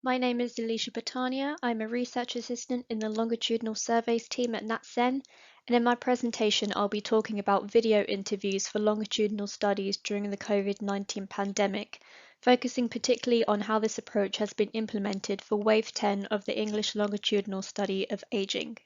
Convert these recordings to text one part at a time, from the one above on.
My name is Alisha Pathania. I'm a research assistant in the Longitudinal Surveys team at NatSen, and in my presentation I'll be talking about video interviews for longitudinal studies during the COVID-19 pandemic, focusing particularly on how this approach has been implemented for Wave 10 of the English Longitudinal Study of Aging.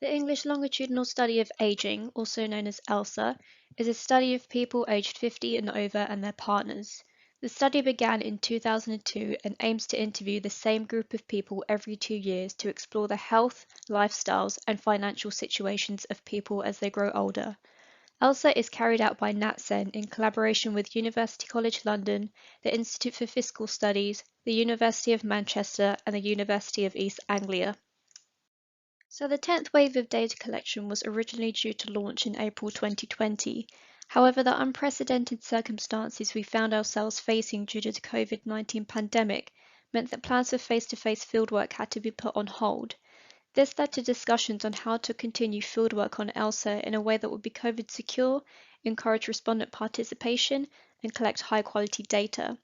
The English Longitudinal Study of Aging, also known as ELSA, is a study of people aged 50 and over and their partners. The study began in 2002 and aims to interview the same group of people every 2 years to explore the health, lifestyles, and financial situations of people as they grow older. ELSA is carried out by NatSen in collaboration with University College London, the Institute for Fiscal Studies, the University of Manchester, and the University of East Anglia. So the 10th wave of data collection was originally due to launch in April 2020. However, the unprecedented circumstances we found ourselves facing due to the COVID-19 pandemic meant that plans for face-to-face fieldwork had to be put on hold. This led to discussions on how to continue fieldwork on ELSA in a way that would be COVID secure, encourage respondent participation, and collect high-quality data.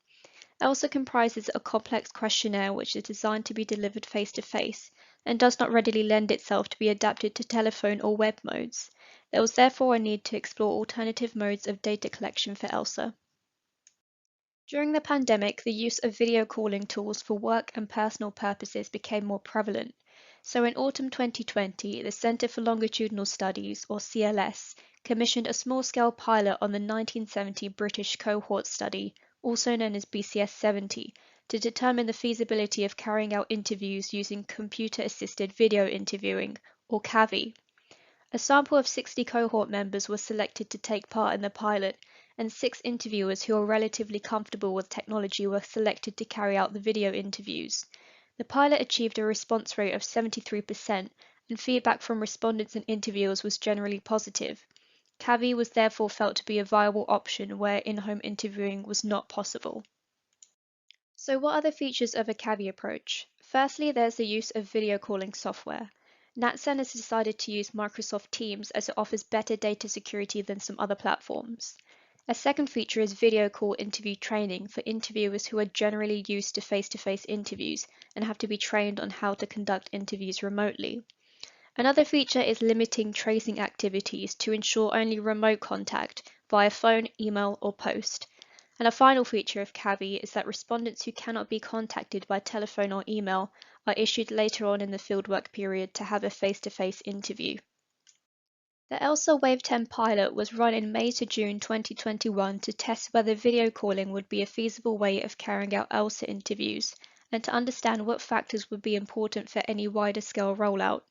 ELSA comprises a complex questionnaire which is designed to be delivered face-to-face and does not readily lend itself to be adapted to telephone or web modes. There was therefore a need to explore alternative modes of data collection for ELSA. During the pandemic, the use of video calling tools for work and personal purposes became more prevalent. So in autumn 2020, the Centre for Longitudinal Studies, or CLS, commissioned a small-scale pilot on the 1970 British cohort study, also known as BCS-70, to determine the feasibility of carrying out interviews using computer-assisted video interviewing, or CAVI. A sample of 60 cohort members was selected to take part in the pilot, and 6 interviewers who are relatively comfortable with technology were selected to carry out the video interviews. The pilot achieved a response rate of 73%, and feedback from respondents and interviewers was generally positive. Cavy was therefore felt to be a viable option where in-home interviewing was not possible. So what are the features of a Cavy approach? Firstly, there's the use of video calling software. NatSen has decided to use Microsoft Teams as it offers better data security than some other platforms. A second feature is video call interview training for interviewers who are generally used to face-to-face interviews and have to be trained on how to conduct interviews remotely. Another feature is limiting tracing activities to ensure only remote contact via phone, email, or post. And a final feature of Cavy is that respondents who cannot be contacted by telephone or email are issued later on in the fieldwork period to have a face-to-face interview. The ELSA Wave 10 pilot was run in May to June 2021 to test whether video calling would be a feasible way of carrying out ELSA interviews and to understand what factors would be important for any wider scale rollout.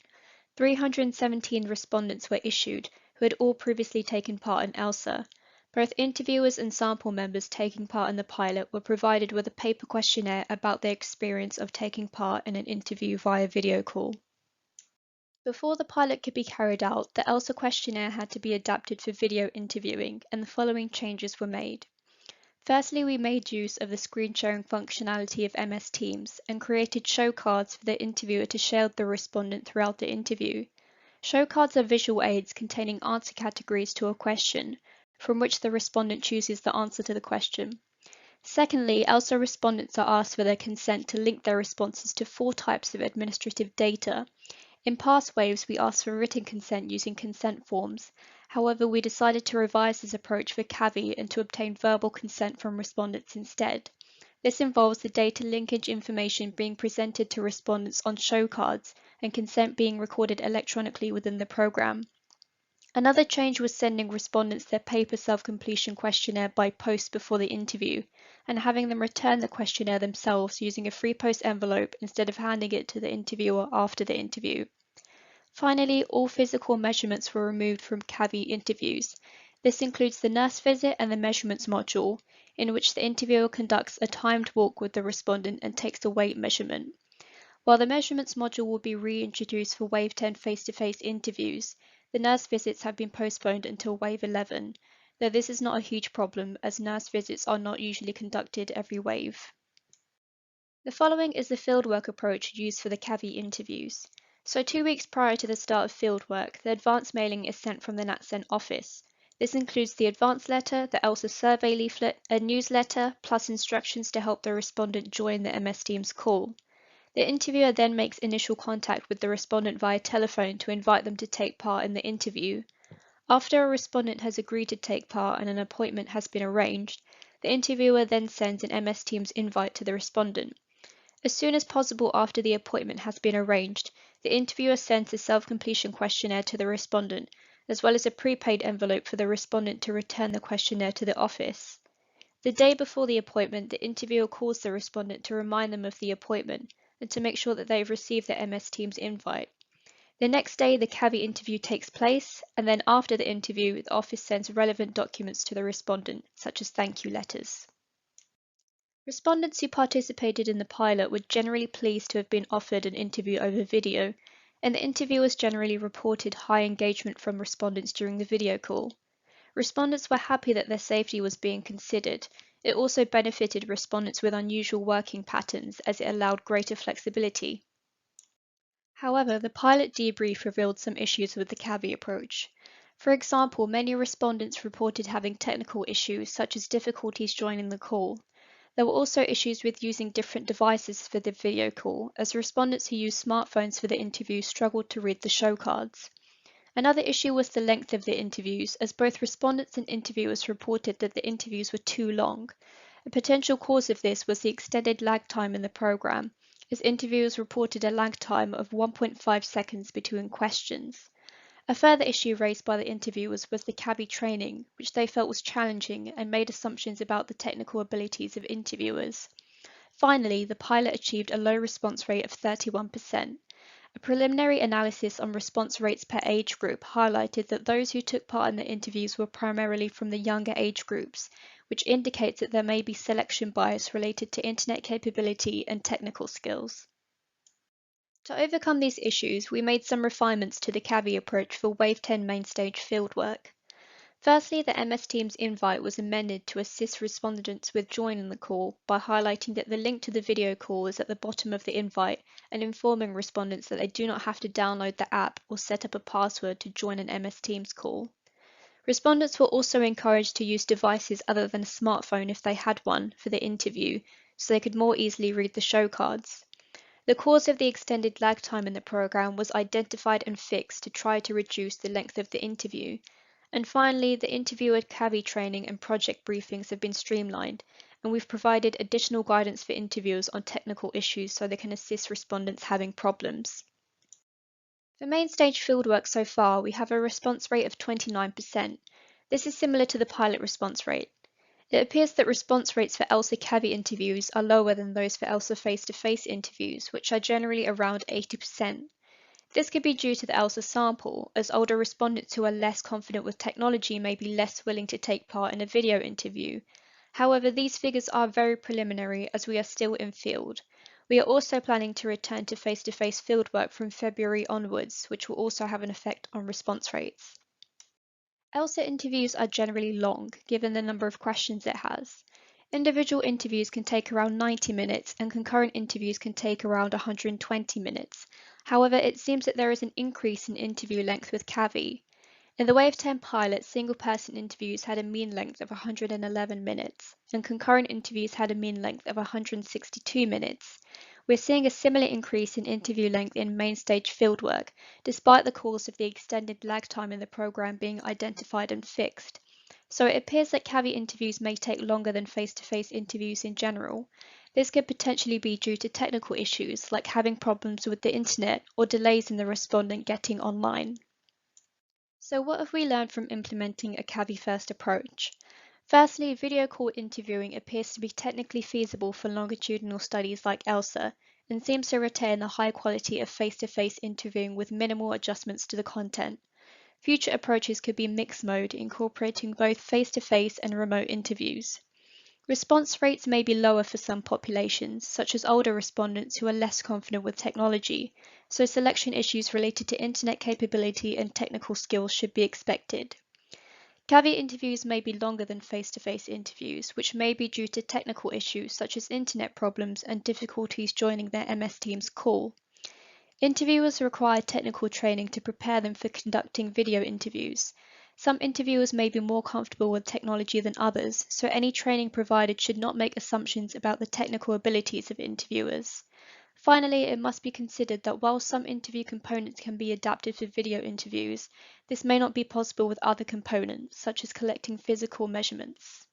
317 respondents were issued who had all previously taken part in ELSA. Both interviewers and sample members taking part in the pilot were provided with a paper questionnaire about their experience of taking part in an interview via video call. Before the pilot could be carried out, the ELSA questionnaire had to be adapted for video interviewing, and the following changes were made. Firstly, we made use of the screen sharing functionality of MS Teams and created show cards for the interviewer to share with the respondent throughout the interview. Show cards are visual aids containing answer categories to a question, from which the respondent chooses the answer to the question. Secondly, ELSA respondents are asked for their consent to link their responses to 4 types of administrative data. In past waves, we asked for written consent using consent forms. However, we decided to revise this approach for Cavy and to obtain verbal consent from respondents instead. This involves the data linkage information being presented to respondents on show cards and consent being recorded electronically within the program. Another change was sending respondents their paper self-completion questionnaire by post before the interview and having them return the questionnaire themselves using a free post envelope instead of handing it to the interviewer after the interview. Finally, all physical measurements were removed from Cavy interviews. This includes the nurse visit and the measurements module, in which the interviewer conducts a timed walk with the respondent and takes a weight measurement. While the measurements module will be reintroduced for Wave 10 face-to-face interviews, the nurse visits have been postponed until Wave 11, though this is not a huge problem as nurse visits are not usually conducted every wave. The following is the fieldwork approach used for the Cavy interviews. So 2 weeks prior to the start of fieldwork, the advance mailing is sent from the NatSen office. This includes the advance letter, the ELSA survey leaflet, a newsletter, plus instructions to help the respondent join the MS Teams call. The interviewer then makes initial contact with the respondent via telephone to invite them to take part in the interview. After a respondent has agreed to take part and an appointment has been arranged, the interviewer then sends an MS Teams invite to the respondent. As soon as possible after the appointment has been arranged, the interviewer sends a self-completion questionnaire to the respondent, as well as a prepaid envelope for the respondent to return the questionnaire to the office. The day before the appointment, the interviewer calls the respondent to remind them of the appointment and to make sure that they've received the MS Teams invite. The next day, the CAVI interview takes place, and then after the interview, the office sends relevant documents to the respondent, such as thank you letters. Respondents who participated in the pilot were generally pleased to have been offered an interview over video, and the interviewers generally reported high engagement from respondents during the video call. Respondents were happy that their safety was being considered. It also benefited respondents with unusual working patterns as it allowed greater flexibility. However, the pilot debrief revealed some issues with the CAVI approach. For example, many respondents reported having technical issues such as difficulties joining the call. There were also issues with using different devices for the video call, as respondents who used smartphones for the interview struggled to read the show cards. Another issue was the length of the interviews, as both respondents and interviewers reported that the interviews were too long. A potential cause of this was the extended lag time in the program, as interviewers reported a lag time of 1.5 seconds between questions. A further issue raised by the interviewers was the CAVI training, which they felt was challenging and made assumptions about the technical abilities of interviewers. Finally, the pilot achieved a low response rate of 31%. A preliminary analysis on response rates per age group highlighted that those who took part in the interviews were primarily from the younger age groups, which indicates that there may be selection bias related to internet capability and technical skills. To overcome these issues, we made some refinements to the CAVI approach for Wave 10 mainstage fieldwork. Firstly, the MS Teams invite was amended to assist respondents with joining the call by highlighting that the link to the video call is at the bottom of the invite and informing respondents that they do not have to download the app or set up a password to join an MS Teams call. Respondents were also encouraged to use devices other than a smartphone if they had one for the interview, so they could more easily read the show cards. The cause of the extended lag time in the program was identified and fixed to try to reduce the length of the interview. And finally, the interviewer CAVI training and project briefings have been streamlined, and we've provided additional guidance for interviewers on technical issues so they can assist respondents having problems. For mainstage fieldwork so far, we have a response rate of 29%. This is similar to the pilot response rate. It appears that response rates for ELSA CAVI interviews are lower than those for ELSA face-to-face interviews, which are generally around 80%. This could be due to the ELSA sample, as older respondents who are less confident with technology may be less willing to take part in a video interview. However, these figures are very preliminary as we are still in field. We are also planning to return to face-to-face fieldwork from February onwards, which will also have an effect on response rates. ELSA interviews are generally long, given the number of questions it has. Individual interviews can take around 90 minutes and concurrent interviews can take around 120 minutes. However, it seems that there is an increase in interview length with CAVI. In the Wave 10 pilot, single-person interviews had a mean length of 111 minutes, and concurrent interviews had a mean length of 162 minutes. We're seeing a similar increase in interview length in mainstage fieldwork, despite the cause of the extended lag time in the program being identified and fixed. So it appears that CAVI interviews may take longer than face-to-face interviews in general. This could potentially be due to technical issues like having problems with the internet or delays in the respondent getting online. So what have we learned from implementing a CAVI-first approach? Firstly, video call interviewing appears to be technically feasible for longitudinal studies like ELSA and seems to retain the high quality of face-to-face interviewing with minimal adjustments to the content. Future approaches could be mixed mode, incorporating both face-to-face and remote interviews. Response rates may be lower for some populations, such as older respondents who are less confident with technology, so selection issues related to internet capability and technical skills should be expected. CAVI interviews may be longer than face-to-face interviews, which may be due to technical issues such as internet problems and difficulties joining their MS Teams call. Interviewers require technical training to prepare them for conducting video interviews. Some interviewers may be more comfortable with technology than others, so any training provided should not make assumptions about the technical abilities of interviewers. Finally, it must be considered that while some interview components can be adapted for video interviews, this may not be possible with other components, such as collecting physical measurements.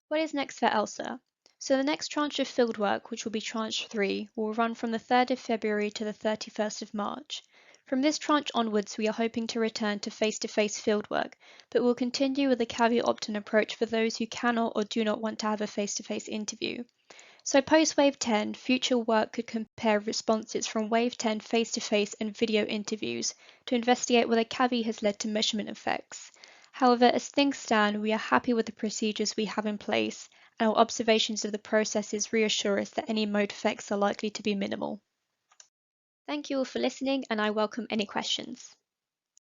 What is next for ELSA? So the next tranche of fieldwork, which will be tranche 3, will run from the 3rd of February to the 31st of March. From this tranche onwards, we are hoping to return to face-to-face fieldwork, but we'll continue with the CAVI opt-in approach for those who cannot or do not want to have a face-to-face interview. So post-Wave 10, future work could compare responses from Wave 10 face-to-face and video interviews to investigate whether Cavy has led to measurement effects. However, as things stand, we are happy with the procedures we have in place, and our observations of the processes reassure us that any mode effects are likely to be minimal. Thank you all for listening, and I welcome any questions.